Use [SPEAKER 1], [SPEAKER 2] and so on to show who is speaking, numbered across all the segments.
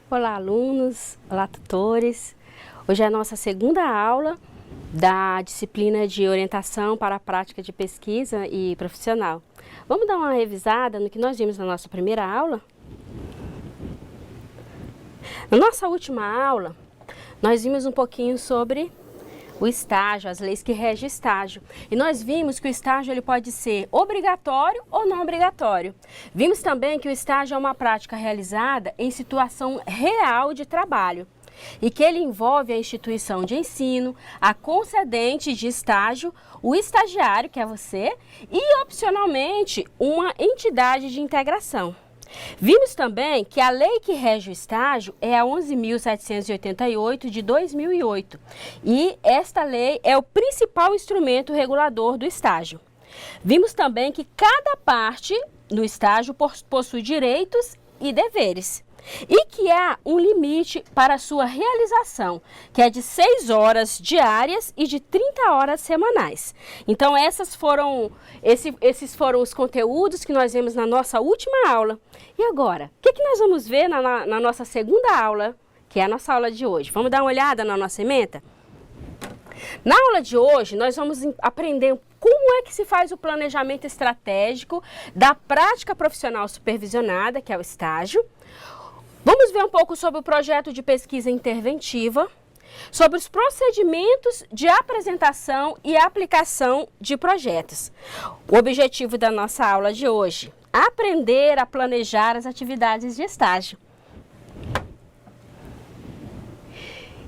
[SPEAKER 1] Olá, alunos, olá, tutores. Hoje é a nossa segunda aula da disciplina de orientação para a prática de pesquisa e profissional. Vamos dar uma revisada no que nós vimos na nossa primeira aula? Na nossa última aula, nós vimos um pouquinho sobre o estágio, as leis que regem o estágio. E nós vimos que o estágio ele pode ser obrigatório ou não obrigatório. Vimos também que o estágio é uma prática realizada em situação real de trabalho e que ele envolve a instituição de ensino, a concedente de estágio, o estagiário, que é você, e opcionalmente uma entidade de integração. Vimos também que a lei que rege o estágio é a 11.788 de 2008 e esta lei é o principal instrumento regulador do estágio. Vimos também que cada parte no estágio possui direitos e deveres e que há um limite para a sua realização, que é de 6 horas diárias e de 30 horas semanais. Então esses foram os conteúdos que nós vimos na nossa última aula. E agora, o que nós vamos ver na nossa segunda aula, que é a nossa aula de hoje? Vamos dar uma olhada na nossa ementa? Na aula de hoje, nós vamos aprender como é que se faz o planejamento estratégico da prática profissional supervisionada, que é o estágio. Vamos ver um pouco sobre o projeto de pesquisa interventiva, sobre os procedimentos de apresentação e aplicação de projetos. O objetivo da nossa aula de hoje: aprender a planejar as atividades de estágio.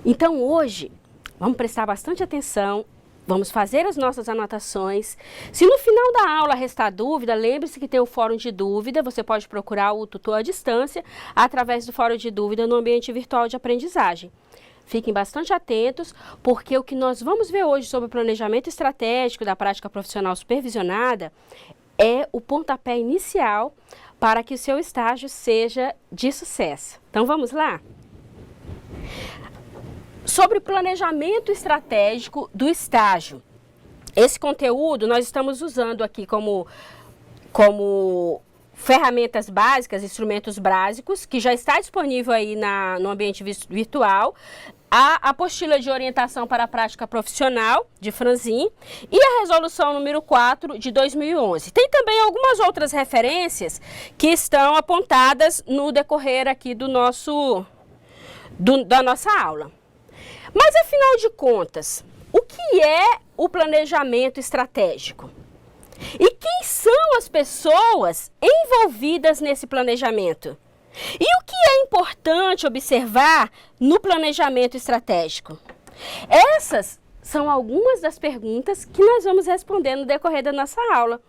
[SPEAKER 1] Então hoje, vamos prestar bastante atenção, vamos fazer as nossas anotações. Se no final da aula restar dúvida, lembre-se que tem o fórum de dúvida, você pode procurar o tutor à distância através do fórum de dúvida no ambiente virtual de aprendizagem. Fiquem bastante atentos, porque o que nós vamos ver hoje sobre o planejamento estratégico da prática profissional supervisionada é o pontapé inicial para que o seu estágio seja de sucesso. Então vamos lá? Sobre o planejamento estratégico do estágio. Esse conteúdo nós estamos usando aqui como ferramentas básicas, instrumentos básicos, que já está disponível aí no ambiente virtual, a apostila de orientação para a prática profissional, de Franzin, e a resolução número 4 de 2011. Tem também algumas outras referências que estão apontadas no decorrer aqui da nossa aula. Mas, afinal de contas, o que é o planejamento estratégico? E quem são as pessoas envolvidas nesse planejamento? E o que é importante observar no planejamento estratégico? Essas são algumas das perguntas que nós vamos responder no decorrer da nossa aula.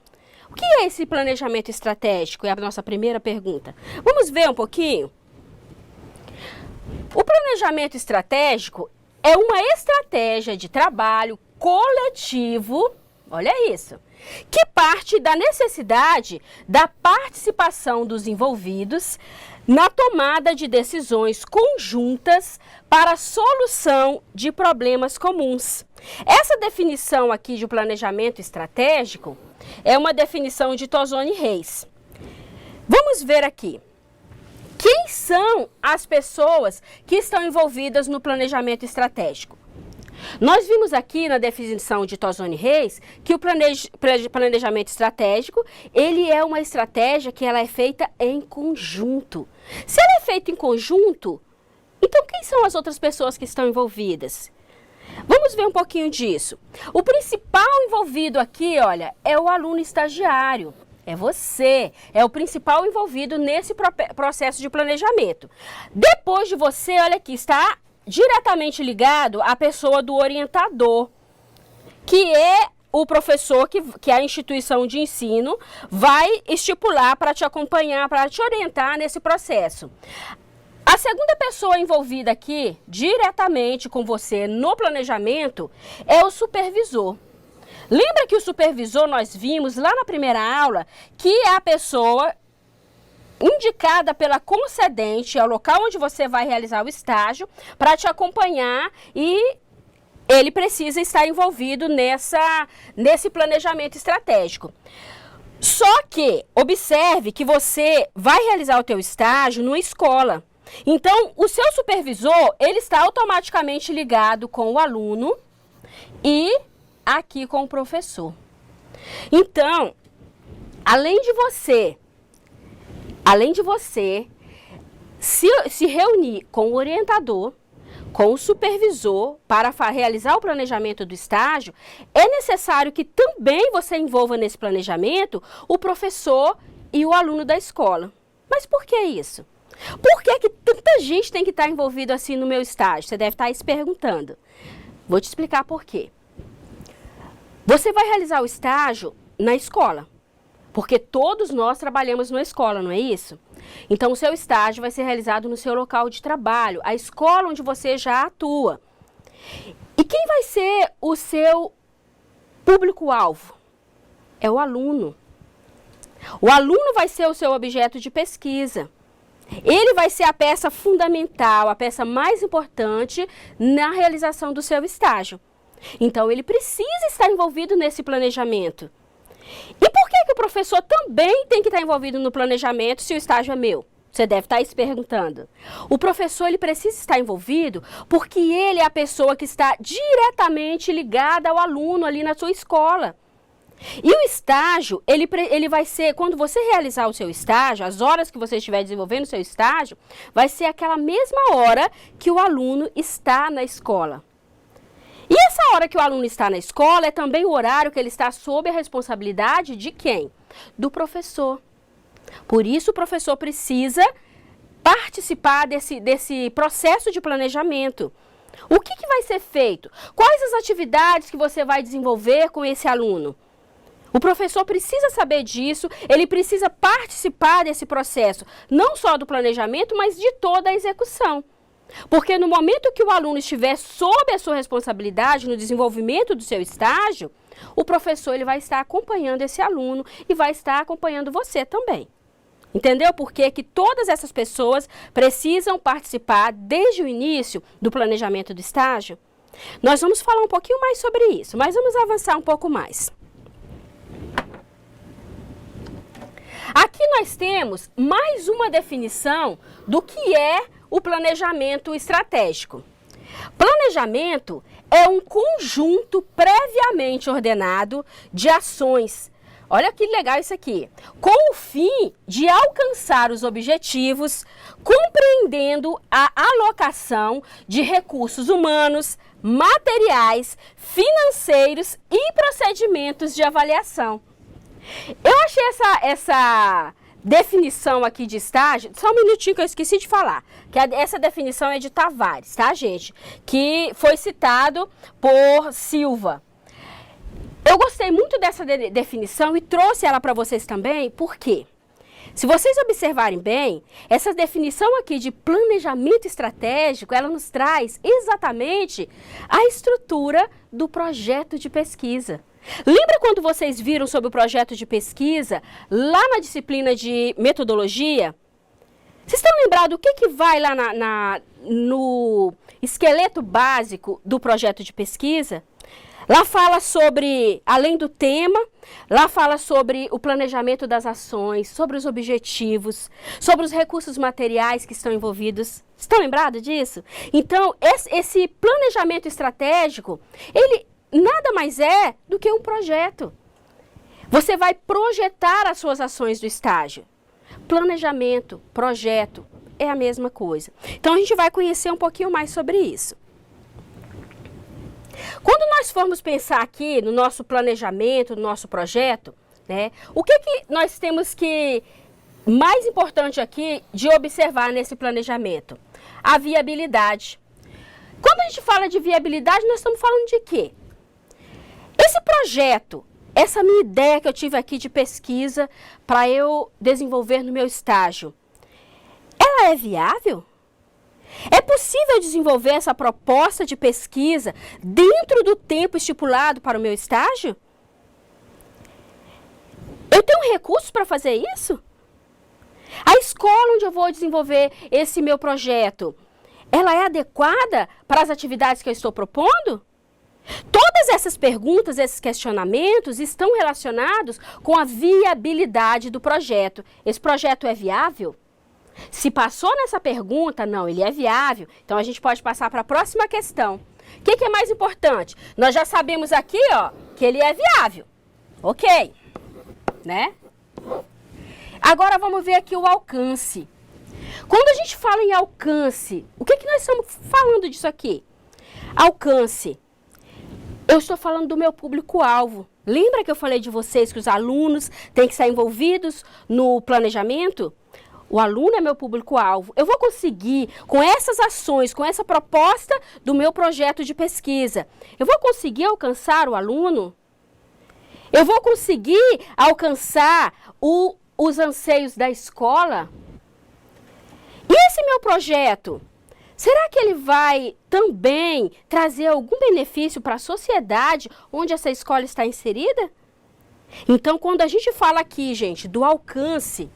[SPEAKER 1] O que é esse planejamento estratégico? É a nossa primeira pergunta. Vamos ver um pouquinho? O planejamento estratégico é uma estratégia de trabalho coletivo, olha isso, que parte da necessidade da participação dos envolvidos na tomada de decisões conjuntas para a solução de problemas comuns. Essa definição aqui de planejamento estratégico é uma definição de Tozoni Reis. Vamos ver aqui. Quem são as pessoas que estão envolvidas no planejamento estratégico? Nós vimos aqui na definição de Tozoni Reis que o planejamento estratégico, ele é uma estratégia que ela é feita em conjunto. Se ela é feita em conjunto, então quem são as outras pessoas que estão envolvidas? Vamos ver um pouquinho disso. O principal envolvido aqui, olha, é o aluno estagiário. É você, é o principal envolvido nesse processo de planejamento. Depois de você, olha aqui, está diretamente ligado à pessoa do orientador, que é o professor que a instituição de ensino vai estipular para te acompanhar, para te orientar nesse processo. A segunda pessoa envolvida aqui, diretamente com você no planejamento, é o supervisor. Lembra que o supervisor nós vimos lá na primeira aula que é a pessoa indicada pela concedente ao local onde você vai realizar o estágio para te acompanhar e ele precisa estar envolvido nesse planejamento estratégico. Só que observe que você vai realizar o teu estágio numa escola. Então, o seu supervisor, ele está automaticamente ligado com o aluno e aqui com o professor. Então, além de você se reunir com o orientador, com o supervisor para realizar o planejamento do estágio, é necessário que também você envolva nesse planejamento o professor e o aluno da escola. Mas por que isso? Por que tanta gente tem que estar envolvido assim no meu estágio? Você deve estar aí se perguntando. Vou te explicar por quê. Você vai realizar o estágio na escola, porque todos nós trabalhamos na escola, não é isso? Então, o seu estágio vai ser realizado no seu local de trabalho, a escola onde você já atua. E quem vai ser o seu público-alvo? É o aluno. O aluno vai ser o seu objeto de pesquisa. Ele vai ser a peça fundamental, a peça mais importante na realização do seu estágio. Então, ele precisa estar envolvido nesse planejamento. E por que o professor também tem que estar envolvido no planejamento se o estágio é meu? Você deve estar aí se perguntando. O professor, ele precisa estar envolvido porque ele é a pessoa que está diretamente ligada ao aluno ali na sua escola. E o estágio, ele vai ser, quando você realizar o seu estágio, as horas que você estiver desenvolvendo o seu estágio, vai ser aquela mesma hora que o aluno está na escola. E essa hora que o aluno está na escola é também o horário que ele está sob a responsabilidade de quem? Do professor. Por isso o professor precisa participar desse processo de planejamento. O que vai ser feito? Quais as atividades que você vai desenvolver com esse aluno? O professor precisa saber disso, ele precisa participar desse processo, não só do planejamento, mas de toda a execução. Porque no momento que o aluno estiver sob a sua responsabilidade no desenvolvimento do seu estágio, o professor ele vai estar acompanhando esse aluno e vai estar acompanhando você também. Entendeu por que todas essas pessoas precisam participar desde o início do planejamento do estágio? Nós vamos falar um pouquinho mais sobre isso, mas vamos avançar um pouco mais. Aqui nós temos mais uma definição do que é o planejamento estratégico. Planejamento é um conjunto previamente ordenado de ações. Olha que legal isso aqui. Com o fim de alcançar os objetivos, compreendendo a alocação de recursos humanos, materiais, financeiros e procedimentos de avaliação. Eu achei essa definição aqui de estágio, só um minutinho que eu esqueci de falar, que essa definição é de Tavares, tá, gente? Que foi citado por Silva. Eu gostei muito dessa definição e trouxe ela para vocês também, por quê? Se vocês observarem bem, essa definição aqui de planejamento estratégico, ela nos traz exatamente a estrutura do projeto de pesquisa. Lembra quando vocês viram sobre o projeto de pesquisa, lá na disciplina de metodologia? Vocês estão lembrados o que vai lá no esqueleto básico do projeto de pesquisa? Lá fala sobre, além do tema, lá fala sobre o planejamento das ações, sobre os objetivos, sobre os recursos materiais que estão envolvidos. Estão lembrados disso? Então, esse planejamento estratégico, ele nada mais é do que um projeto. Você vai projetar as suas ações do estágio. Planejamento, projeto, é a mesma coisa. Então, a gente vai conhecer um pouquinho mais sobre isso. Quando nós formos pensar aqui no nosso planejamento, no nosso projeto, né, o que nós temos que, mais importante aqui, de observar nesse planejamento? A viabilidade. Quando a gente fala de viabilidade, nós estamos falando de quê? Esse projeto, essa minha ideia que eu tive aqui de pesquisa para eu desenvolver no meu estágio, ela é viável? É possível desenvolver essa proposta de pesquisa dentro do tempo estipulado para o meu estágio? Eu tenho recursos para fazer isso? A escola onde eu vou desenvolver esse meu projeto, ela é adequada para as atividades que eu estou propondo? Todas essas perguntas, esses questionamentos estão relacionados com a viabilidade do projeto. Esse projeto é viável? Se passou nessa pergunta, não, ele é viável, então a gente pode passar para a próxima questão. O que é mais importante? Nós já sabemos aqui, ó, que ele é viável. Ok, né? Agora vamos ver aqui o alcance. Quando a gente fala em alcance, o que nós estamos falando disso aqui? Alcance. Eu estou falando do meu público-alvo. Lembra que eu falei de vocês que os alunos têm que estar envolvidos no planejamento? O aluno é meu público-alvo. Eu vou conseguir, com essas ações, com essa proposta do meu projeto de pesquisa, eu vou conseguir alcançar o aluno? Eu vou conseguir alcançar os anseios da escola? E esse meu projeto, será que ele vai também trazer algum benefício para a sociedade onde essa escola está inserida? Então, quando a gente fala aqui, gente, do alcance,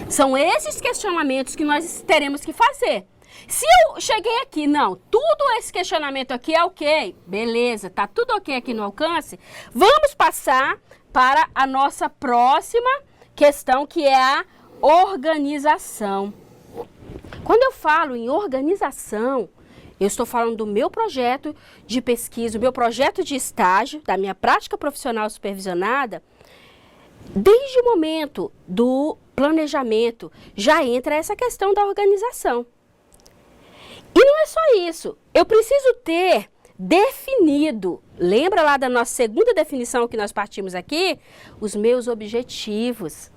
[SPEAKER 1] são esses questionamentos que nós teremos que fazer. Se eu cheguei aqui, não, tudo esse questionamento aqui é ok, beleza, tá tudo ok aqui no alcance, vamos passar para a nossa próxima questão, que é a organização. Quando eu falo em organização, eu estou falando do meu projeto de pesquisa, do meu projeto de estágio, da minha prática profissional supervisionada. Desde o momento do planejamento, já entra essa questão da organização. E não é só isso, eu preciso ter definido, lembra lá da nossa segunda definição que nós partimos aqui? Os meus objetivos.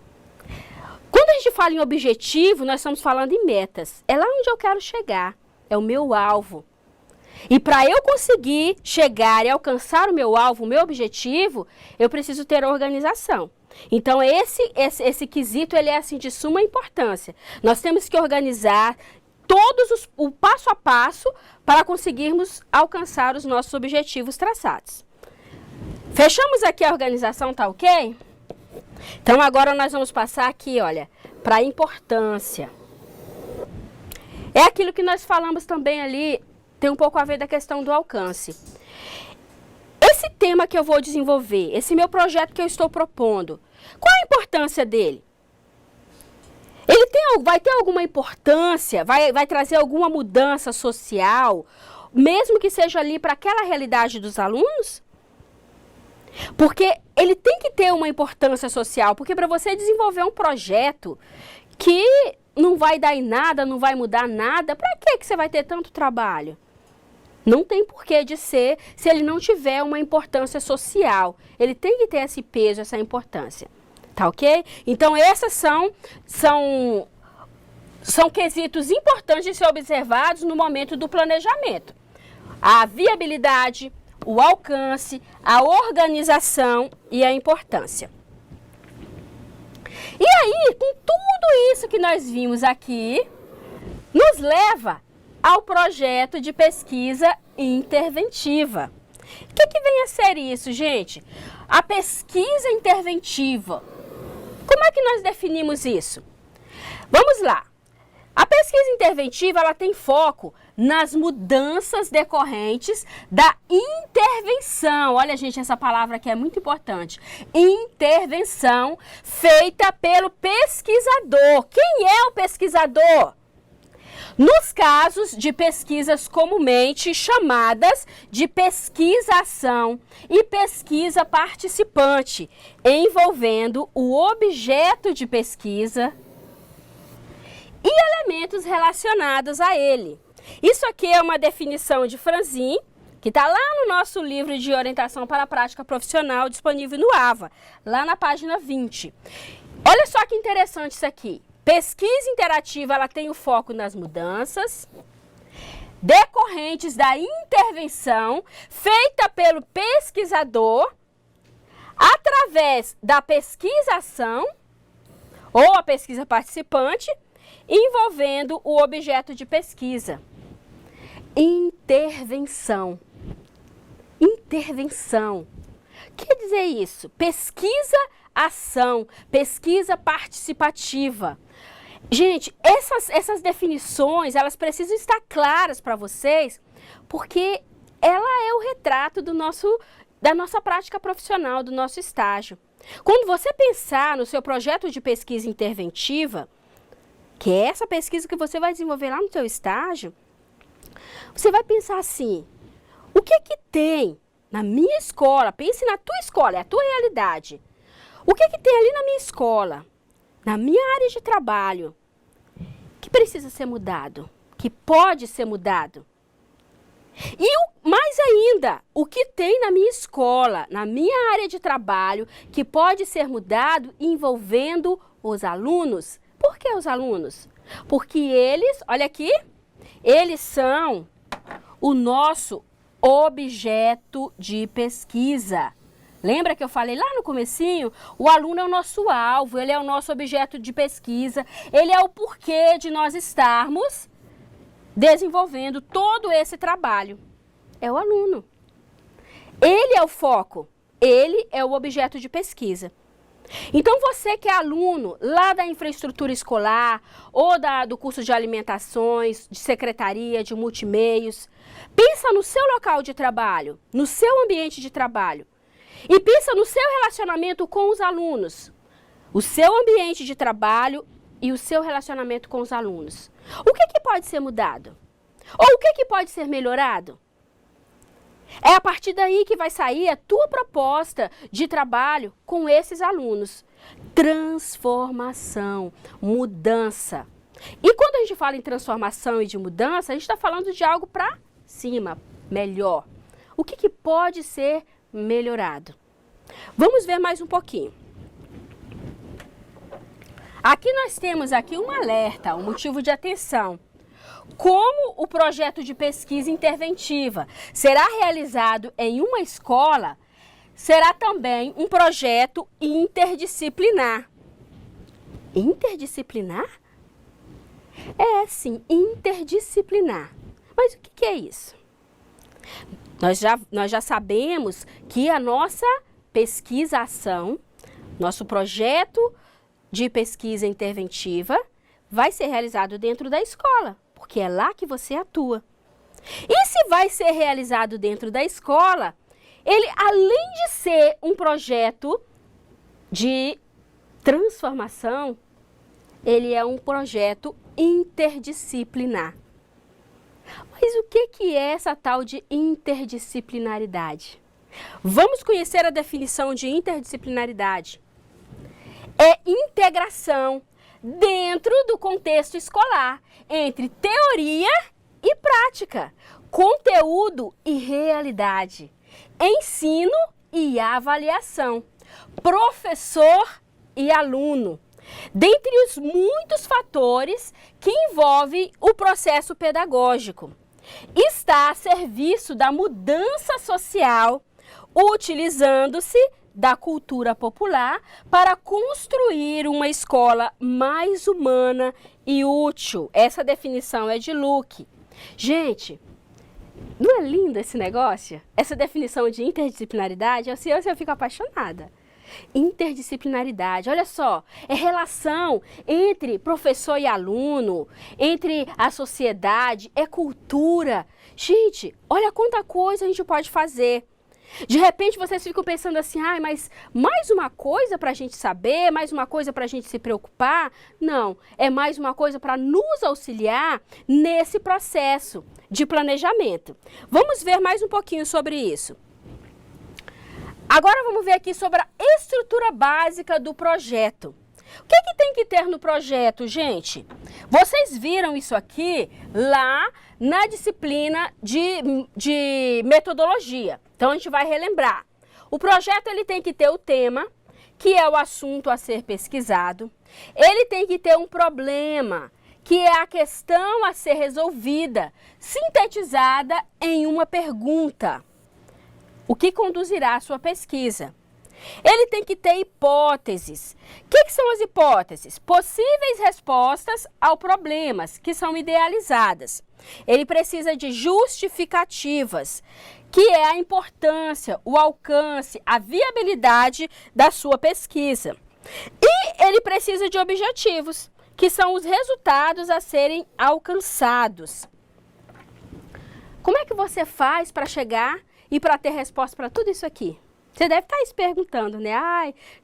[SPEAKER 1] Quando a gente fala em objetivo, nós estamos falando em metas. É lá onde eu quero chegar, é o meu alvo. E para eu conseguir chegar e alcançar o meu alvo, o meu objetivo, eu preciso ter organização. Então, esse quesito, ele é assim de suma importância. Nós temos que organizar o passo a passo para conseguirmos alcançar os nossos objetivos traçados. Fechamos aqui a organização, tá ok? Então, agora nós vamos passar aqui, olha, para a importância. É aquilo que nós falamos também ali, tem um pouco a ver da questão do alcance. Esse tema que eu vou desenvolver, esse meu projeto que eu estou propondo, qual a importância dele? Ele vai ter alguma importância, vai trazer alguma mudança social, mesmo que seja ali para aquela realidade dos alunos? Porque ele tem que ter uma importância social, porque para você desenvolver um projeto que não vai dar em nada, não vai mudar nada, para que você vai ter tanto trabalho? Não tem porquê de ser se ele não tiver uma importância social. Ele tem que ter esse peso, essa importância. Tá ok? Então, esses são quesitos importantes de ser observados no momento do planejamento. A viabilidade, o alcance, a organização e a importância. E aí, com tudo isso que nós vimos aqui, nos leva ao projeto de pesquisa interventiva. O que vem a ser isso, gente? A pesquisa interventiva. Como é que nós definimos isso? Vamos lá. A pesquisa interventiva, ela tem foco nas mudanças decorrentes da intervenção. Olha, gente, essa palavra aqui é muito importante. Intervenção feita pelo pesquisador. Quem é o pesquisador? Nos casos de pesquisas comumente chamadas de pesquisação e pesquisa participante, envolvendo o objeto de pesquisa e elementos relacionados a ele. Isso aqui é uma definição de Franzin, que está lá no nosso livro de orientação para a prática profissional, disponível no AVA, lá na página 20. Olha só que interessante isso aqui. Pesquisa interativa, ela tem o foco nas mudanças decorrentes da intervenção feita pelo pesquisador através da pesquisação ou a pesquisa participante envolvendo o objeto de pesquisa. Intervenção. Intervenção. Quer dizer isso? Pesquisa, ação, pesquisa participativa. Gente, essas definições, elas precisam estar claras para vocês, porque ela é o retrato da nossa prática profissional, do nosso estágio. Quando você pensar no seu projeto de pesquisa interventiva, que é essa pesquisa que você vai desenvolver lá no seu estágio, você vai pensar assim, o que que tem na minha escola? Pense na tua escola, é a tua realidade. O que que tem ali na minha escola, na minha área de trabalho, que precisa ser mudado, que pode ser mudado? E mais ainda, o que tem na minha escola, na minha área de trabalho, que pode ser mudado envolvendo os alunos? Por que os alunos? Porque eles, olha aqui, eles são o nosso objeto de pesquisa. Lembra que eu falei lá no comecinho? O aluno é o nosso alvo, ele é o nosso objeto de pesquisa, ele é o porquê de nós estarmos desenvolvendo todo esse trabalho. É o aluno. Ele é o foco, ele é o objeto de pesquisa. Então você que é aluno lá da infraestrutura escolar ou do curso de alimentações, de secretaria, de multimeios, pensa no seu local de trabalho, no seu ambiente de trabalho e pensa no seu relacionamento com os alunos, o seu ambiente de trabalho e o seu relacionamento com os alunos. O que pode ser mudado? Ou o que pode ser melhorado? É a partir daí que vai sair a tua proposta de trabalho com esses alunos. Transformação, mudança. E quando a gente fala em transformação e de mudança, a gente está falando de algo para cima, melhor. O que pode ser melhorado? Vamos ver mais um pouquinho. Aqui nós temos aqui um alerta, um motivo de atenção. Como o projeto de pesquisa interventiva será realizado em uma escola, será também um projeto interdisciplinar. Interdisciplinar? É, sim, interdisciplinar. Mas o que é isso? Nós já sabemos que a nossa pesquisa-ação, nosso projeto de pesquisa interventiva, vai ser realizado dentro da escola, porque é lá que você atua. E se vai ser realizado dentro da escola, ele, além de ser um projeto de transformação, ele é um projeto interdisciplinar. Mas o que é essa tal de interdisciplinaridade? Vamos conhecer a definição de interdisciplinaridade. É integração dentro do contexto escolar, entre teoria e prática, conteúdo e realidade, ensino e avaliação, professor e aluno, dentre os muitos fatores que envolvem o processo pedagógico. Está a serviço da mudança social, utilizando-se da cultura popular para construir uma escola mais humana e útil. Essa definição é de Luke. Gente, não é lindo esse negócio? Essa definição de interdisciplinaridade, eu fico apaixonada. Interdisciplinaridade, olha só, é relação entre professor e aluno, entre a sociedade, é cultura. Gente, olha quanta coisa a gente pode fazer. De repente vocês ficam pensando assim, mas mais uma coisa para a gente saber, mais uma coisa para a gente se preocupar? Não, é mais uma coisa para nos auxiliar nesse processo de planejamento. Vamos ver mais um pouquinho sobre isso. Agora vamos ver aqui sobre a estrutura básica do projeto. O que tem que ter no projeto, gente? Vocês viram isso aqui lá na disciplina de metodologia. Então, a gente vai relembrar. O projeto ele tem que ter o tema, que é o assunto a ser pesquisado. Ele tem que ter um problema, que é a questão a ser resolvida, sintetizada em uma pergunta. O que conduzirá a sua pesquisa? Ele tem que ter hipóteses. O que são as hipóteses? Possíveis respostas aos problemas, que são idealizadas. Ele precisa de justificativas, que é a importância, o alcance, a viabilidade da sua pesquisa. E ele precisa de objetivos, que são os resultados a serem alcançados. Como é que você faz para chegar e para ter resposta para tudo isso aqui? Você deve estar se perguntando, né?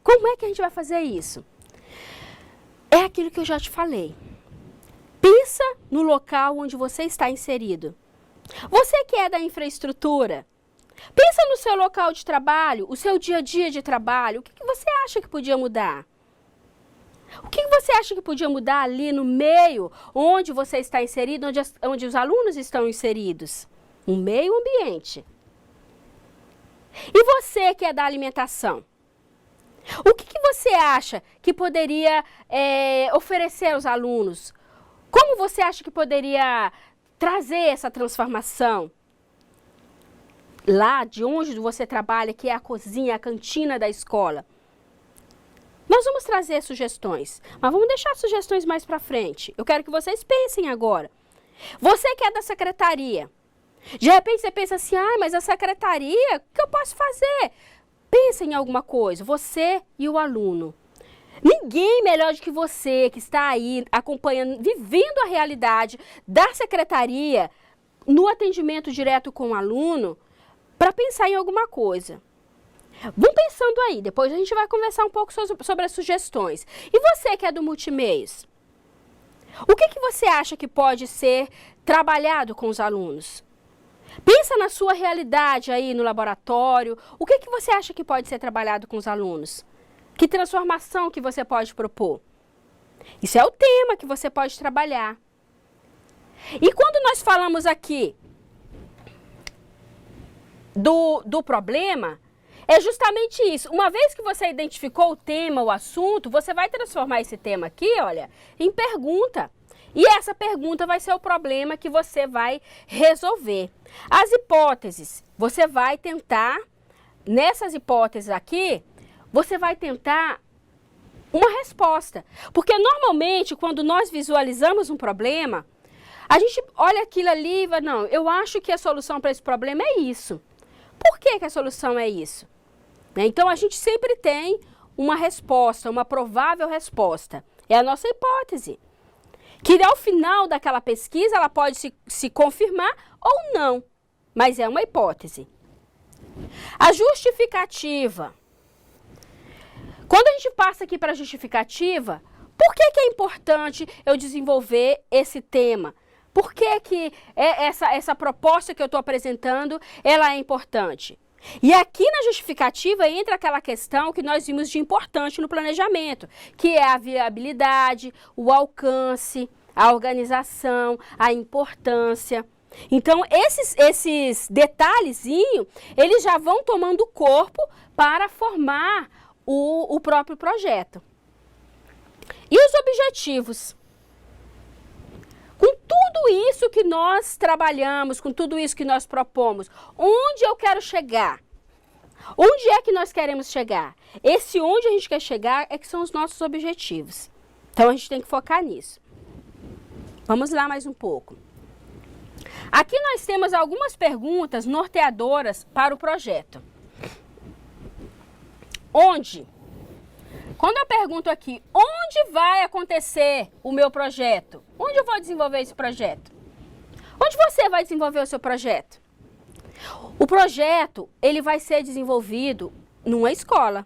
[SPEAKER 1] Como é que a gente vai fazer isso? É aquilo que eu já te falei. no local onde você está inserido. Você que é da infraestrutura, pensa no seu local de trabalho, o seu dia a dia de trabalho, o que você acha que podia mudar? O que você acha que podia mudar ali no meio onde você está inserido, onde os alunos estão inseridos? Um meio ambiente. E você que é da alimentação? O que você acha que poderia oferecer aos alunos? Como você acha que poderia trazer essa transformação? Lá de onde você trabalha, que é a cozinha, a cantina da escola. Nós vamos trazer sugestões, mas vamos deixar sugestões mais para frente. Eu quero que vocês pensem agora. Você que é da secretaria, de repente você pensa assim, mas a secretaria, o que eu posso fazer? Pensa em alguma coisa, você e o aluno. Ninguém melhor do que você, que está aí acompanhando, vivendo a realidade da secretaria, no atendimento direto com o aluno, para pensar em alguma coisa. Vão pensando aí, depois a gente vai conversar um pouco sobre as sugestões. E você que é do multimeios? O que você acha que pode ser trabalhado com os alunos? Pensa na sua realidade aí no laboratório. O que você acha que pode ser trabalhado com os alunos? Que transformação que você pode propor? Isso é o tema que você pode trabalhar. E quando nós falamos aqui do problema, é justamente isso. Uma vez que você identificou o tema, o assunto, você vai transformar esse tema aqui, olha, em pergunta. E essa pergunta vai ser o problema que você vai resolver. As hipóteses, você vai tentar, nessas hipóteses aqui, você vai tentar uma resposta. Porque normalmente, quando nós visualizamos um problema, a gente olha aquilo ali e vai, não, eu acho que a solução para esse problema é isso. Por que a solução é isso? Então, a gente sempre tem uma resposta, uma provável resposta. É a nossa hipótese. Que ao final daquela pesquisa, ela pode se confirmar ou não, mas é uma hipótese. A justificativa. Quando a gente passa aqui para a justificativa, por que é importante eu desenvolver esse tema? Por que essa proposta que eu estou apresentando, ela é importante? E aqui na justificativa entra aquela questão que nós vimos de importante no planejamento, que é a viabilidade, o alcance, a organização, a importância. Então, esses detalhezinhos, eles já vão tomando corpo para formar o próprio projeto. E os objetivos? Com tudo isso que nós trabalhamos, com tudo isso que nós propomos, onde eu quero chegar? Onde é que nós queremos chegar? Esse onde a gente quer chegar é que são os nossos objetivos. Então, a gente tem que focar nisso. Vamos lá mais um pouco. Aqui nós temos algumas perguntas norteadoras para o projeto. Onde? Quando eu pergunto aqui, onde vai acontecer o meu projeto? Onde eu vou desenvolver esse projeto? Onde você vai desenvolver o seu projeto? O projeto, ele vai ser desenvolvido numa escola.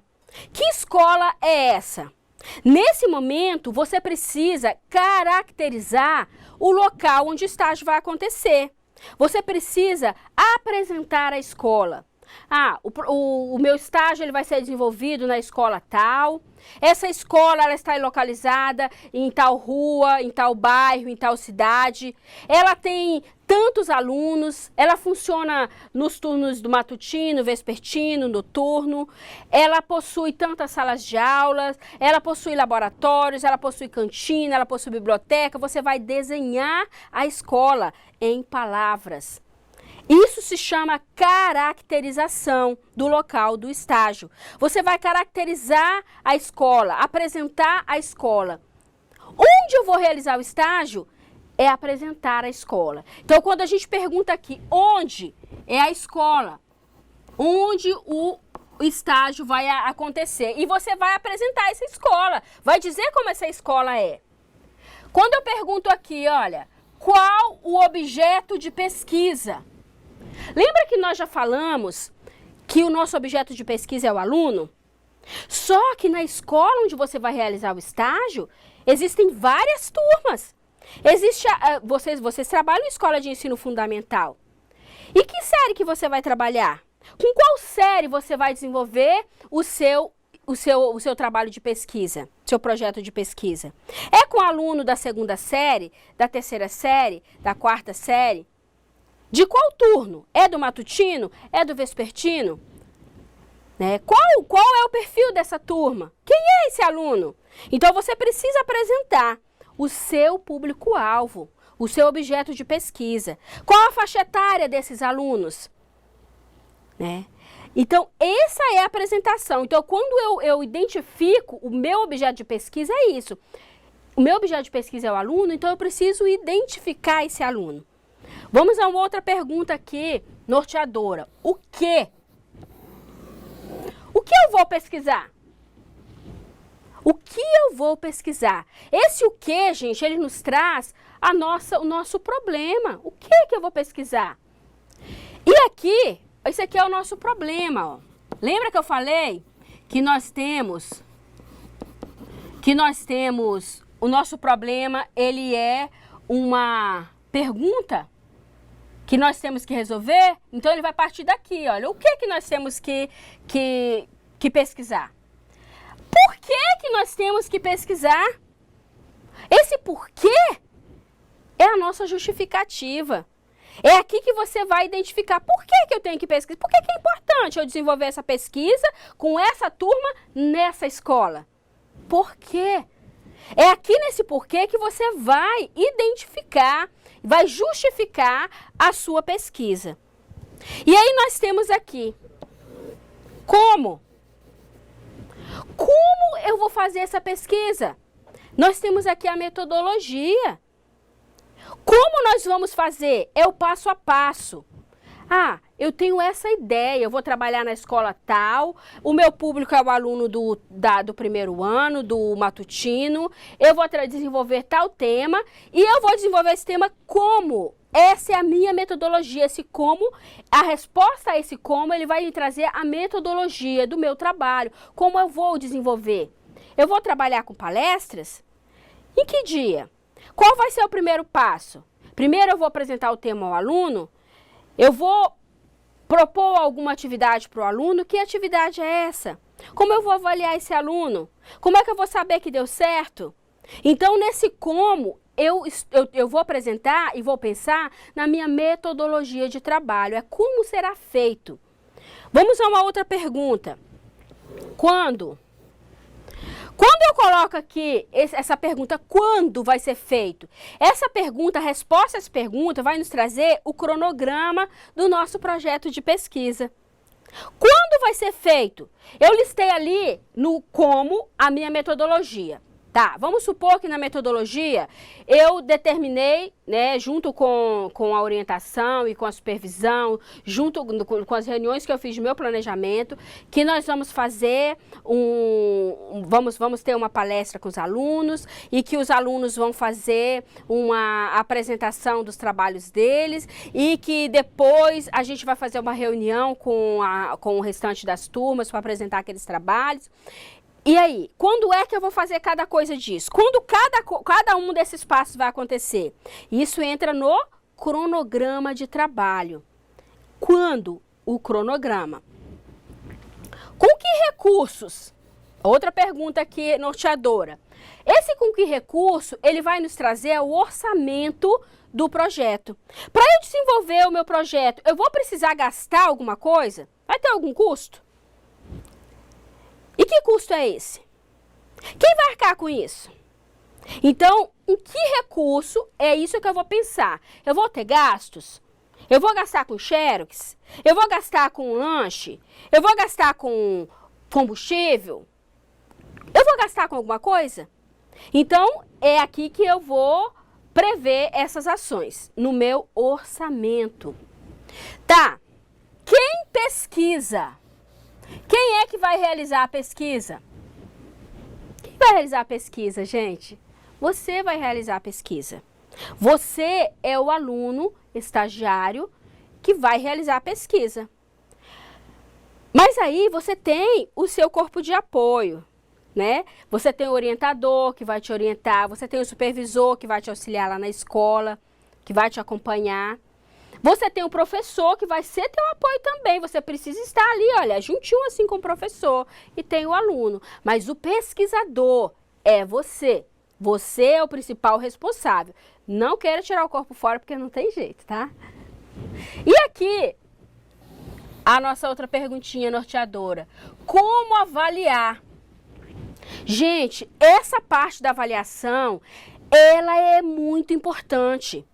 [SPEAKER 1] Que escola é essa? Nesse momento, você precisa caracterizar o local onde o estágio vai acontecer. Você precisa apresentar a escola. O meu estágio ele vai ser desenvolvido na escola tal. Essa escola ela está localizada em tal rua, em tal bairro, em tal cidade. Ela tem tantos alunos, ela funciona nos turnos do matutino, vespertino, noturno. Ela possui tantas salas de aulas, ela possui laboratórios, ela possui cantina, ela possui biblioteca. Você vai desenhar a escola em palavras. Isso se chama caracterização do local do estágio. Você vai caracterizar a escola, apresentar a escola. Onde eu vou realizar o estágio? É apresentar a escola. Então, quando a gente pergunta aqui, onde é a escola? Onde o estágio vai acontecer? E você vai apresentar essa escola, vai dizer como essa escola é. Quando eu pergunto aqui, olha, qual o objeto de pesquisa? Lembra que nós já falamos que o nosso objeto de pesquisa é o aluno? Só que na escola onde você vai realizar o estágio, existem várias turmas. Vocês trabalham em escola de ensino fundamental. E que série que você vai trabalhar? Com qual série você vai desenvolver o seu trabalho de pesquisa, seu projeto de pesquisa? É com aluno da 2ª série, da 3ª série, da 4ª série? De qual turno? É do matutino? É do vespertino? Né? Qual é o perfil dessa turma? Quem é esse aluno? Então você precisa apresentar o seu público-alvo, o seu objeto de pesquisa. Qual a faixa etária desses alunos? Né? Então, essa é a apresentação. Então, quando eu identifico o meu objeto de pesquisa, é isso. O meu objeto de pesquisa é o aluno, então eu preciso identificar esse aluno. Vamos a uma outra pergunta aqui, norteadora. O que? O que eu vou pesquisar? O que eu vou pesquisar? Esse o que, gente, ele nos traz o nosso problema. O que eu vou pesquisar? E aqui, esse aqui é o nosso problema, ó. Lembra que eu falei que nós temos o nosso problema, ele é uma pergunta que nós temos que resolver? Então ele vai partir daqui, olha. O que nós temos que pesquisar? Por que nós temos que pesquisar? Esse porquê é a nossa justificativa. É aqui que você vai identificar por que eu tenho que pesquisar. Por que é importante eu desenvolver essa pesquisa com essa turma nessa escola? Por quê? É aqui nesse porquê que você vai identificar, vai justificar a sua pesquisa. E aí nós temos aqui, como? Como eu vou fazer essa pesquisa? Nós temos aqui a metodologia. Como nós vamos fazer? É o passo a passo. Ah, eu tenho essa ideia, eu vou trabalhar na escola tal, o meu público é o aluno do 1º ano, do matutino, eu vou desenvolver tal tema e eu vou desenvolver esse tema como? Essa é a minha metodologia, esse como, a resposta a esse como, ele vai me trazer a metodologia do meu trabalho, como eu vou desenvolver. Eu vou trabalhar com palestras? Em que dia? Qual vai ser o primeiro passo? Primeiro eu vou apresentar o tema ao aluno, eu vou propor alguma atividade para o aluno. Que atividade é essa? Como eu vou avaliar esse aluno? Como é que eu vou saber que deu certo? Então, nesse como, eu vou apresentar e vou pensar na minha metodologia de trabalho. É como será feito. Vamos a uma outra pergunta. Quando? Quando eu coloco aqui essa pergunta, quando vai ser feito? Essa pergunta, a resposta a essa pergunta vai nos trazer o cronograma do nosso projeto de pesquisa. Quando vai ser feito? Eu listei ali no como a minha metodologia. Tá, vamos supor que na metodologia eu determinei, né, junto com a orientação e com a supervisão, junto com as reuniões que eu fiz do meu planejamento, que nós vamos fazer vamos ter uma palestra com os alunos e que os alunos vão fazer uma apresentação dos trabalhos deles e que depois a gente vai fazer uma reunião com o restante das turmas para apresentar aqueles trabalhos. E aí, quando é que eu vou fazer cada coisa disso? Quando cada um desses passos vai acontecer? Isso entra no cronograma de trabalho. Quando o cronograma? Com que recursos? Outra pergunta aqui norteadora. Esse com que recurso, ele vai nos trazer o orçamento do projeto. Para eu desenvolver o meu projeto, eu vou precisar gastar alguma coisa? Vai ter algum custo? E que custo é esse? Quem vai arcar com isso? Então, em que recurso é isso que eu vou pensar? Eu vou ter gastos? Eu vou gastar com xerox? Eu vou gastar com lanche? Eu vou gastar com combustível? Eu vou gastar com alguma coisa? Então, é aqui que eu vou prever essas ações, no meu orçamento. Tá, quem pesquisa? Quem é que vai realizar a pesquisa? Quem vai realizar a pesquisa, gente? Você vai realizar a pesquisa. Você é o aluno estagiário que vai realizar a pesquisa. Mas aí você tem o seu corpo de apoio, né? Você tem o orientador que vai te orientar, você tem o supervisor que vai te auxiliar lá na escola, que vai te acompanhar. Você tem o professor que vai ser teu apoio também, você precisa estar ali, olha, juntinho assim com o professor, e tem o aluno. Mas o pesquisador é você. Você é o principal responsável. Não queira tirar o corpo fora porque não tem jeito, tá? E aqui, a nossa outra perguntinha norteadora. Como avaliar? Gente, essa parte da avaliação, ela é muito importante.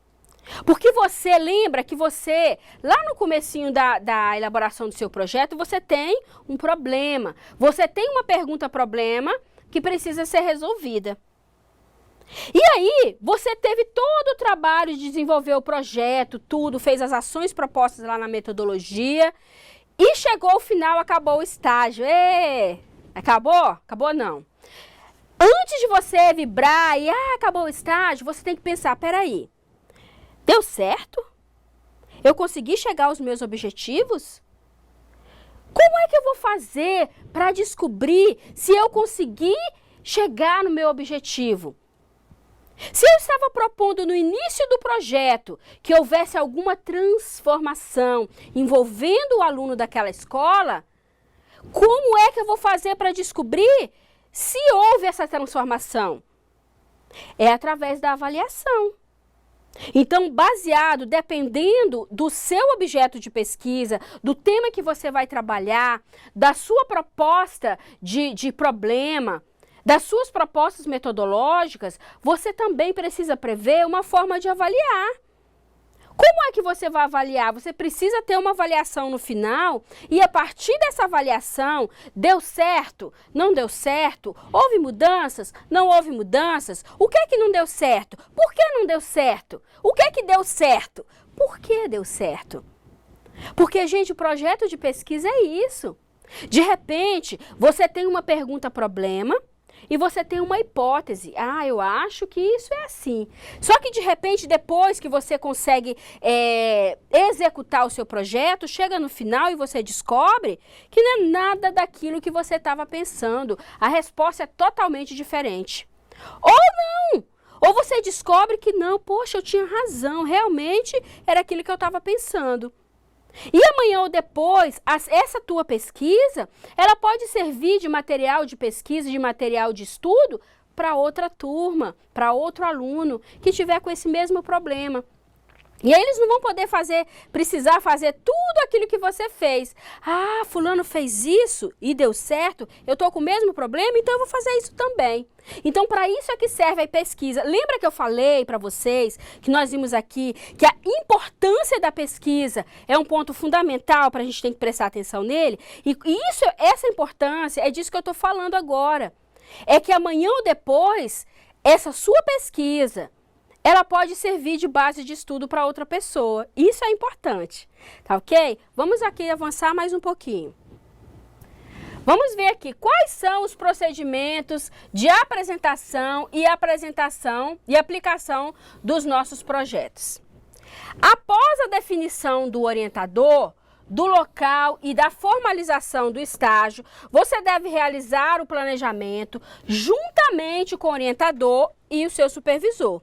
[SPEAKER 1] Porque você lembra que você, lá no comecinho da elaboração do seu projeto, você tem um problema. Você tem uma pergunta-problema que precisa ser resolvida. E aí, você teve todo o trabalho de desenvolver o projeto, tudo, fez as ações propostas lá na metodologia e chegou ao final, acabou o estágio. Acabou? Acabou não. Antes de você vibrar e acabou o estágio, você tem que pensar, peraí, deu certo? Eu consegui chegar aos meus objetivos? Como é que eu vou fazer para descobrir se eu consegui chegar no meu objetivo? Se eu estava propondo no início do projeto que houvesse alguma transformação envolvendo o aluno daquela escola, como é que eu vou fazer para descobrir se houve essa transformação? É através da avaliação. Então, baseado, dependendo do seu objeto de pesquisa, do tema que você vai trabalhar, da sua proposta de problema, das suas propostas metodológicas, você também precisa prever uma forma de avaliar. Como é que você vai avaliar? Você precisa ter uma avaliação no final e a partir dessa avaliação, deu certo? Não deu certo? Houve mudanças? Não houve mudanças? O que é que não deu certo? Por que não deu certo? O que é que deu certo? Por que deu certo? Porque, gente, o projeto de pesquisa é isso. De repente, você tem uma pergunta-problema, e você tem uma hipótese, eu acho que isso é assim. Só que de repente, depois que você consegue executar o seu projeto, chega no final e você descobre que não é nada daquilo que você estava pensando. A resposta é totalmente diferente. Ou não! Ou você descobre que não, poxa, eu tinha razão, realmente era aquilo que eu estava pensando. E amanhã ou depois, essa tua pesquisa, ela pode servir de material de pesquisa, de material de estudo para outra turma, para outro aluno que tiver com esse mesmo problema. E aí eles não vão poder precisar fazer tudo aquilo que você fez. Fulano fez isso e deu certo, eu estou com o mesmo problema, então eu vou fazer isso também. Então, para isso é que serve a pesquisa. Lembra que eu falei para vocês, que nós vimos aqui, que a importância da pesquisa é um ponto fundamental para a gente ter que prestar atenção nele? E essa importância é disso que eu estou falando agora. É que amanhã ou depois, essa sua pesquisa, ela pode servir de base de estudo para outra pessoa. Isso é importante, tá ok? Vamos aqui avançar mais um pouquinho. Vamos ver aqui quais são os procedimentos de apresentação e aplicação dos nossos projetos. Após a definição do orientador, do local e da formalização do estágio, você deve realizar o planejamento juntamente com o orientador e o seu supervisor.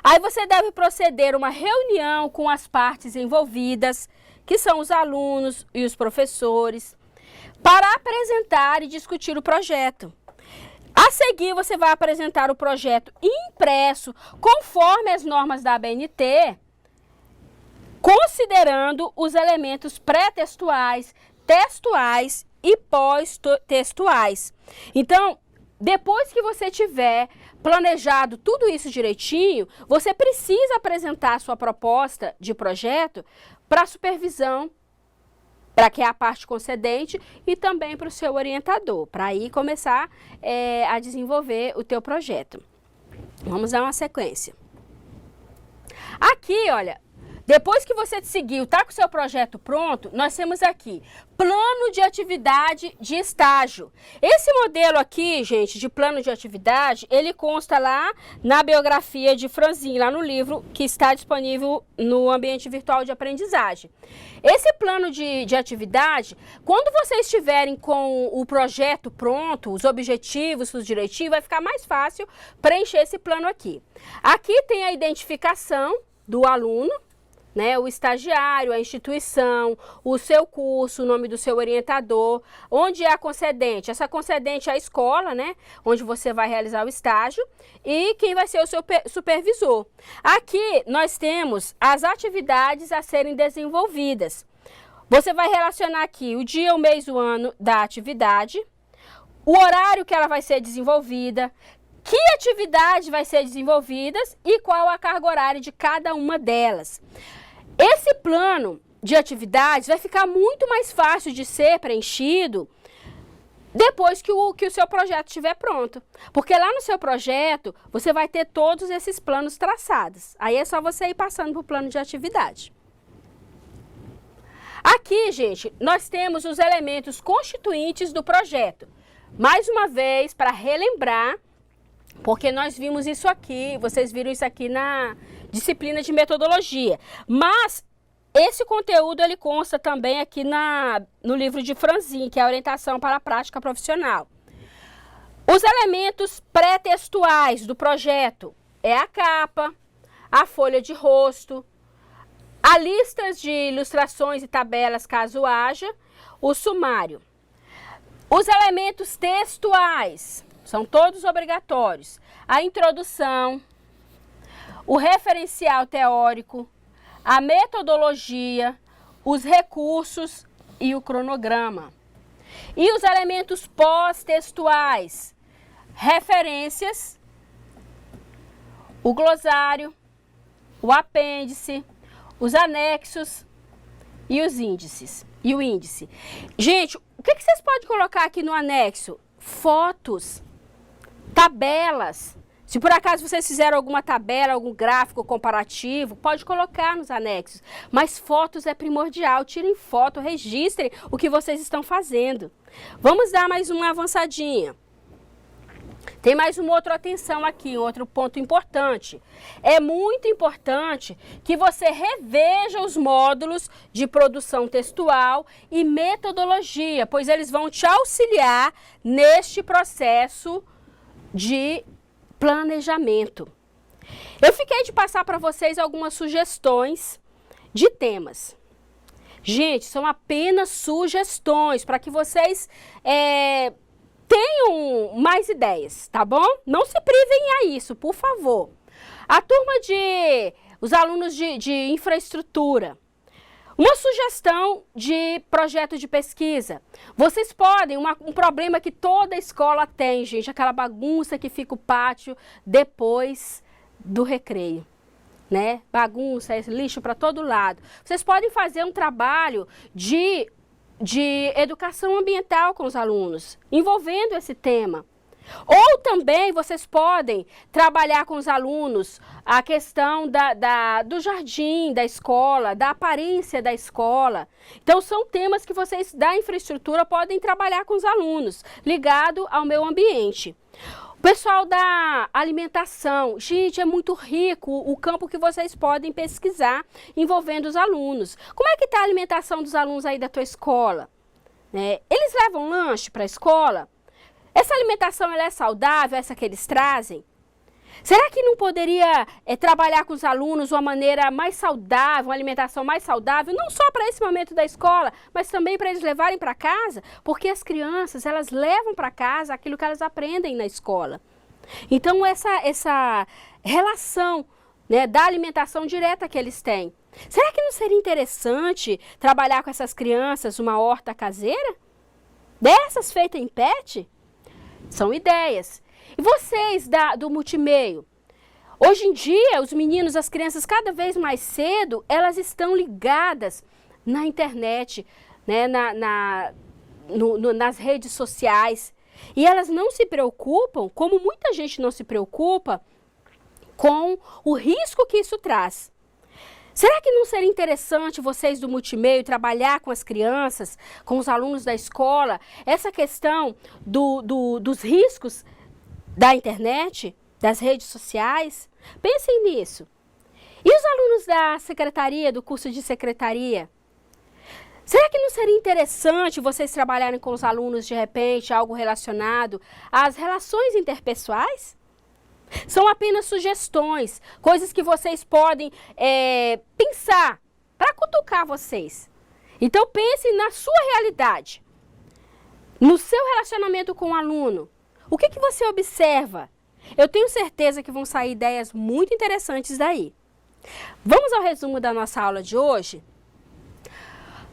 [SPEAKER 1] Aí você deve proceder a uma reunião com as partes envolvidas, que são os alunos e os professores, para apresentar e discutir o projeto. A seguir, você vai apresentar o projeto impresso, conforme as normas da ABNT, considerando os elementos pré-textuais, textuais e pós-textuais. Então, depois que você tiver planejado tudo isso direitinho, você precisa apresentar a sua proposta de projeto para a supervisão, para que é a parte concedente, e também para o seu orientador, para aí começar a desenvolver o teu projeto. Vamos dar uma sequência. Aqui, olha, Depois que você seguiu, está com o seu projeto pronto, nós temos aqui plano de atividade de estágio. Esse modelo aqui, gente, de plano de atividade, ele consta lá na biografia de Franzin, lá no livro que está disponível no ambiente virtual de aprendizagem. Esse plano de atividade, quando vocês estiverem com o projeto pronto, os objetivos, tudo direitinho, vai ficar mais fácil preencher esse plano aqui. Aqui tem a identificação do aluno, né, o estagiário, a instituição, o seu curso, o nome do seu orientador, onde é a concedente. Essa concedente é a escola, né, onde você vai realizar o estágio, e quem vai ser o seu supervisor. Aqui nós temos as atividades a serem desenvolvidas. Você vai relacionar aqui o dia, o mês, o ano da atividade, o horário que ela vai ser desenvolvida, que atividade vai ser desenvolvida e qual a carga horária de cada uma delas. Esse plano de atividades vai ficar muito mais fácil de ser preenchido depois que o seu projeto estiver pronto. Porque lá no seu projeto, você vai ter todos esses planos traçados. Aí é só você ir passando para o plano de atividade. Aqui, gente, nós temos os elementos constituintes do projeto. Mais uma vez, para relembrar, porque nós vimos isso aqui, vocês viram isso aqui na disciplina de metodologia. Mas esse conteúdo ele consta também aqui no livro de Franzin, que é a orientação para a prática profissional. Os elementos pré-textuais do projeto é a capa, a folha de rosto, a lista de ilustrações e tabelas caso haja, o sumário. Os elementos textuais são todos obrigatórios. A introdução, o referencial teórico, a metodologia, os recursos e o cronograma. E os elementos pós-textuais, referências, o glossário, o apêndice, os anexos e os índices. E o índice. Gente, o que vocês podem colocar aqui no anexo? Fotos, tabelas. Se por acaso vocês fizeram alguma tabela, algum gráfico comparativo, pode colocar nos anexos. Mas fotos é primordial. Tirem foto, registrem o que vocês estão fazendo. Vamos dar mais uma avançadinha. Tem mais uma outra atenção aqui, um outro ponto importante. É muito importante que você reveja os módulos de produção textual e metodologia, pois eles vão te auxiliar neste processo de planejamento. Eu fiquei de passar para vocês algumas sugestões de temas. Gente, são apenas sugestões para que vocês tenham mais ideias, tá bom? Não se privem a isso, por favor. A turma os alunos de infraestrutura. Uma sugestão de projeto de pesquisa. Vocês podem, um problema que toda escola tem, gente, aquela bagunça que fica o pátio depois do recreio, né? Bagunça, lixo para todo lado. Vocês podem fazer um trabalho de educação ambiental com os alunos, envolvendo esse tema. Ou também vocês podem trabalhar com os alunos a questão do jardim da escola, da aparência da escola. Então são temas que vocês da infraestrutura podem trabalhar com os alunos, ligado ao meio ambiente. O pessoal da alimentação, gente, é muito rico o campo que vocês podem pesquisar envolvendo os alunos. Como é que está a alimentação dos alunos aí da tua escola? Eles levam lanche para a escola? Essa alimentação ela é saudável, essa que eles trazem? Será que não poderia trabalhar com os alunos uma maneira mais saudável, uma alimentação mais saudável, não só para esse momento da escola, mas também para eles levarem para casa? Porque as crianças, elas levam para casa aquilo que elas aprendem na escola. Então, essa relação, né, da alimentação direta que eles têm. Será que não seria interessante trabalhar com essas crianças uma horta caseira? Dessas feitas em pet? São ideias. E vocês do multimeio? Hoje em dia, os meninos, as crianças, cada vez mais cedo, elas estão ligadas na internet, né, nas redes sociais. E elas não se preocupam, como muita gente não se preocupa, com o risco que isso traz. Será que não seria interessante vocês do multimeio trabalhar com as crianças, com os alunos da escola, essa questão dos riscos da internet, das redes sociais? Pensem nisso. E os alunos da secretaria, do curso de secretaria? Será que não seria interessante vocês trabalharem com os alunos, de repente, algo relacionado às relações interpessoais? São apenas sugestões, coisas que vocês podem pensar para cutucar vocês. Então pense na sua realidade, no seu relacionamento com o aluno. O que você observa? Eu tenho certeza que vão sair ideias muito interessantes daí. Vamos ao resumo da nossa aula de hoje?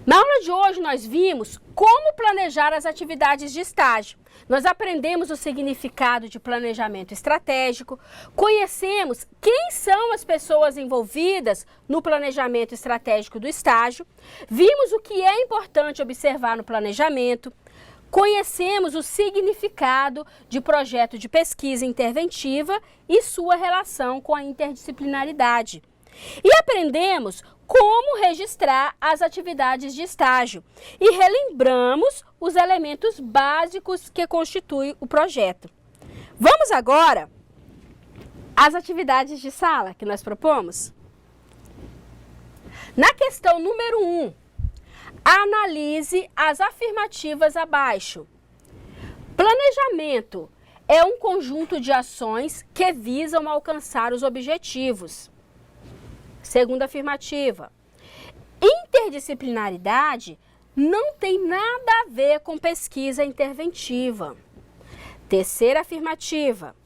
[SPEAKER 1] Na aula de hoje nós vimos como planejar as atividades de estágio. Nós aprendemos o significado de planejamento estratégico, conhecemos quem são as pessoas envolvidas no planejamento estratégico do estágio, vimos o que é importante observar no planejamento, conhecemos o significado de projeto de pesquisa interventiva e sua relação com a interdisciplinaridade. E aprendemos como registrar as atividades de estágio e relembramos os elementos básicos que constituem o projeto. Vamos agora às atividades de sala que nós propomos? Na questão número 1, analise as afirmativas abaixo. Planejamento é um conjunto de ações que visam alcançar os objetivos. Segunda afirmativa, interdisciplinaridade não tem nada a ver com pesquisa interventiva. Terceira afirmativa,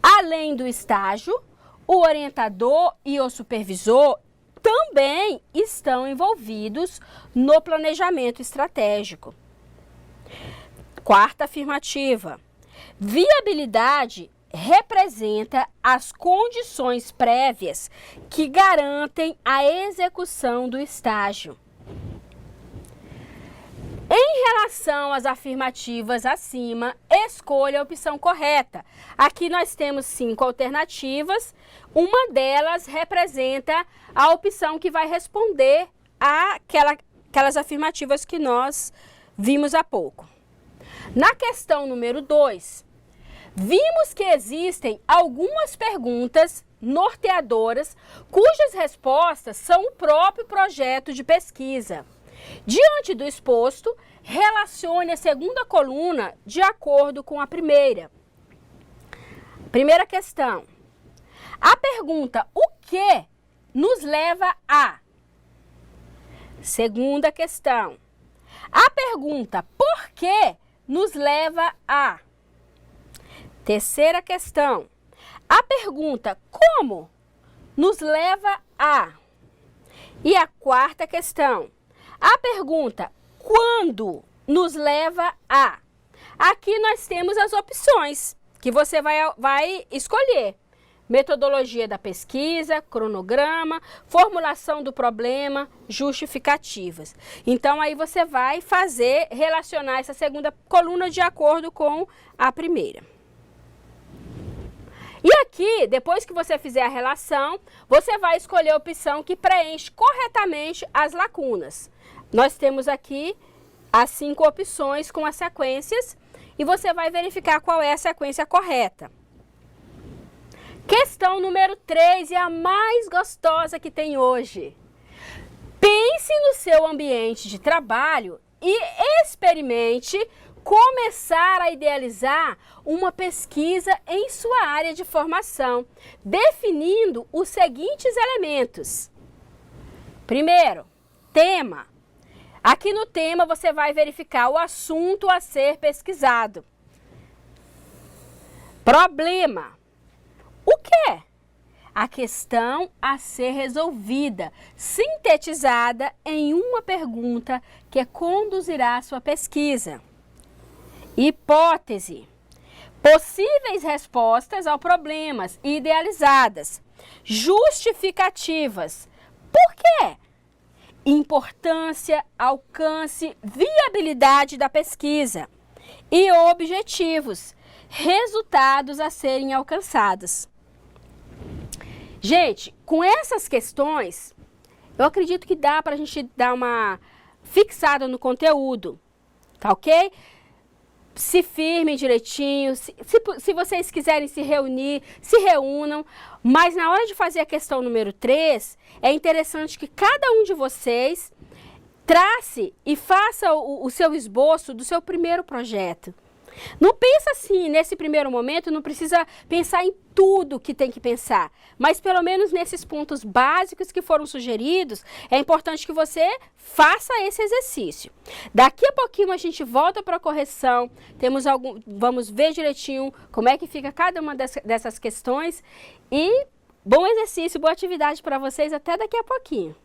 [SPEAKER 1] além do estágio, o orientador e o supervisor também estão envolvidos no planejamento estratégico. Quarta afirmativa, viabilidade representa as condições prévias que garantem a execução do estágio. Em relação às afirmativas acima, escolha a opção correta. Aqui nós temos 5 alternativas, uma delas representa a opção que vai responder àquelas afirmativas que nós vimos há pouco. Na questão número 2, vimos que existem algumas perguntas norteadoras cujas respostas são o próprio projeto de pesquisa. Diante do exposto, relacione a segunda coluna de acordo com a primeira. Primeira questão. A pergunta o que nos leva a? Segunda questão. A pergunta por que nos leva a? Terceira questão. A pergunta como nos leva a? E a quarta questão. A pergunta quando nos leva a? Aqui nós temos as opções que você vai escolher. Metodologia da pesquisa, cronograma, formulação do problema, justificativas. Então aí você vai relacionar essa segunda coluna de acordo com a primeira. E aqui, depois que você fizer a relação, você vai escolher a opção que preenche corretamente as lacunas. Nós temos aqui as 5 opções com as sequências e você vai verificar qual é a sequência correta. Questão número 3 é a mais gostosa que tem hoje. Pense no seu ambiente de trabalho e experimente começar a idealizar uma pesquisa em sua área de formação, definindo os seguintes elementos. Primeiro, tema. Aqui no tema você vai verificar o assunto a ser pesquisado. Problema. O que é? A questão a ser resolvida, sintetizada em uma pergunta que conduzirá a sua pesquisa. Hipótese. Possíveis respostas ao problemas idealizadas. Justificativas. Por quê? Importância, alcance, viabilidade da pesquisa. E objetivos. Resultados a serem alcançados. Gente, com essas questões, Eu acredito que dá para a gente dar uma fixada no conteúdo, tá ok? Se firmem direitinho, se vocês quiserem se reunir, se reúnam, mas na hora de fazer a questão número 3, é interessante que cada um de vocês trace e faça o seu esboço do seu primeiro projeto. Não pensa assim, nesse primeiro momento, não precisa pensar em tudo que tem que pensar, mas pelo menos nesses pontos básicos que foram sugeridos, é importante que você faça esse exercício. Daqui a pouquinho a gente volta para a correção, vamos ver direitinho como é que fica cada uma dessas questões e bom exercício, boa atividade para vocês, até daqui a pouquinho.